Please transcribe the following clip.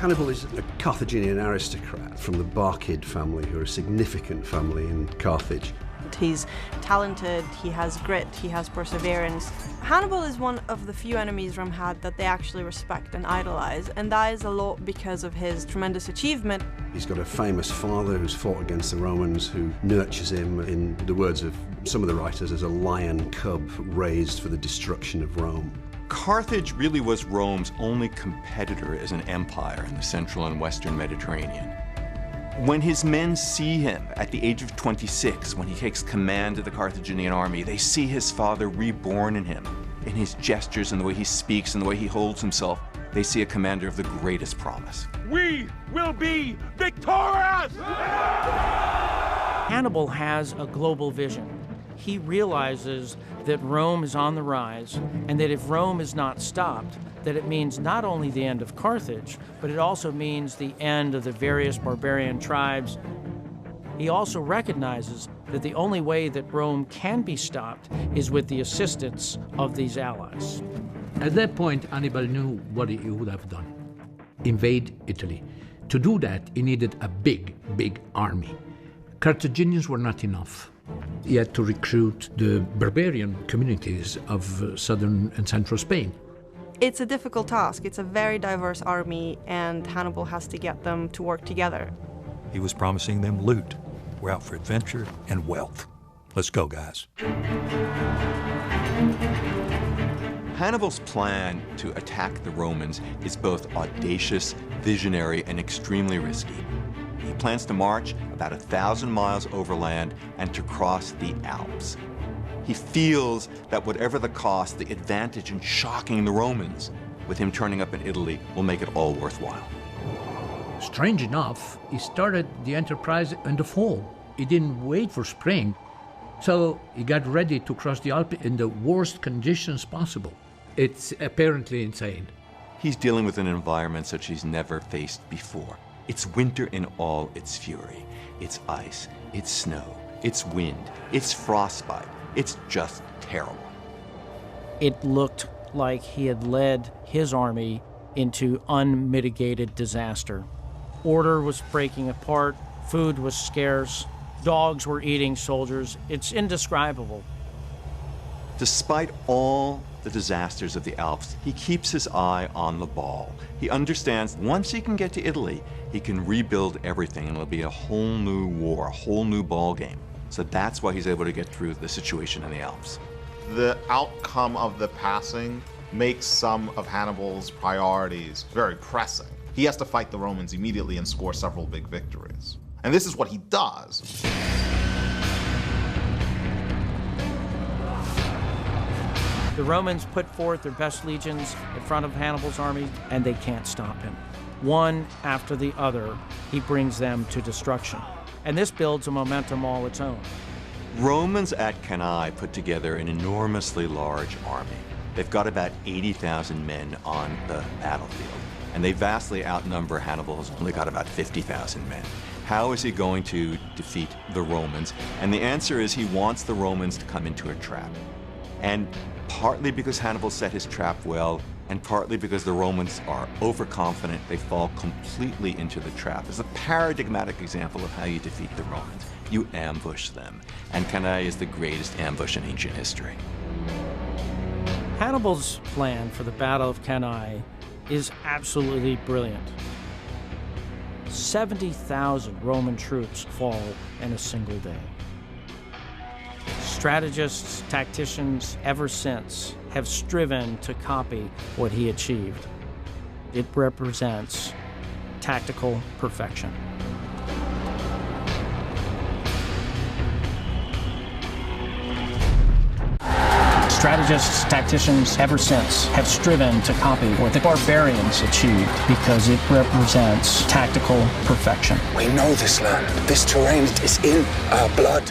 Hannibal is a Carthaginian aristocrat from the Barcid family, who are a significant family in Carthage. He's talented, he has grit, he has perseverance. Hannibal is one of the few enemies Rome had that they actually respect and idolize, and that is a lot because of his tremendous achievement. He's got a famous father who's fought against the Romans, who nurtures him, in the words of some of the writers, as a lion cub raised for the destruction of Rome. Carthage really was Rome's only competitor as an empire in the central and western Mediterranean. When his men see him at the age of 26, when he takes command of the Carthaginian army, they see his father reborn in him, in his gestures and the way he speaks and the way he holds himself. They see a commander of the greatest promise. We will be victorious! Hannibal has a global vision. He realizes that Rome is on the rise, and that if Rome is not stopped, that it means not only the end of Carthage, but it also means the end of the various barbarian tribes. He also recognizes that the only way that Rome can be stopped is with the assistance of these allies. At that point, Hannibal knew what he would have done: invade Italy. To do that, he needed a big, big army. Carthaginians were not enough. He had to recruit the barbarian communities of southern and central Spain. It's a difficult task. It's a very diverse army, and Hannibal has to get them to work together. He was promising them loot. We're out for adventure and wealth. Let's go, guys. Hannibal's plan to attack the Romans is both audacious, visionary, and extremely risky. He plans to march about 1,000 miles overland and to cross the Alps. He feels that whatever the cost, the advantage in shocking the Romans with him turning up in Italy will make it all worthwhile. Strange enough, he started the enterprise in the fall. He didn't wait for spring, so he got ready to cross the Alps in the worst conditions possible. It's apparently insane. He's dealing with an environment such he's never faced before. It's winter in all its fury. It's ice, it's snow, it's wind, it's frostbite. It's just terrible. It looked like he had led his army into unmitigated disaster. Order was breaking apart, food was scarce, dogs were eating soldiers. It's indescribable. Despite all the disasters of the Alps, he keeps his eye on the ball. He understands once he can get to Italy, he can rebuild everything, and it'll be a whole new war, a whole new ball game. So that's why he's able to get through the situation in the Alps. The outcome of the passing makes some of Hannibal's priorities very pressing. He has to fight the Romans immediately and score several big victories. And this is what he does. The Romans put forth their best legions in front of Hannibal's army, and they can't stop him. One after the other, he brings them to destruction. And this builds a momentum all its own. Romans at Cannae put together an enormously large army. They've got about 80,000 men on the battlefield, and they vastly outnumber Hannibal, who's only got about 50,000 men. How is he going to defeat the Romans? And the answer is he wants the Romans to come into a trap. And partly because Hannibal set his trap well, and partly because the Romans are overconfident, they fall completely into the trap. It's a paradigmatic example of how you defeat the Romans. You ambush them, and Cannae is the greatest ambush in ancient history. Hannibal's plan for the Battle of Cannae is absolutely brilliant. 70,000 Roman troops fall in a single day. Strategists, tacticians, ever since, have striven to copy what he achieved. It represents tactical perfection. Strategists, tacticians, ever since, have striven to copy what the barbarians achieved because it represents tactical perfection. We know this land. This terrain is in our blood.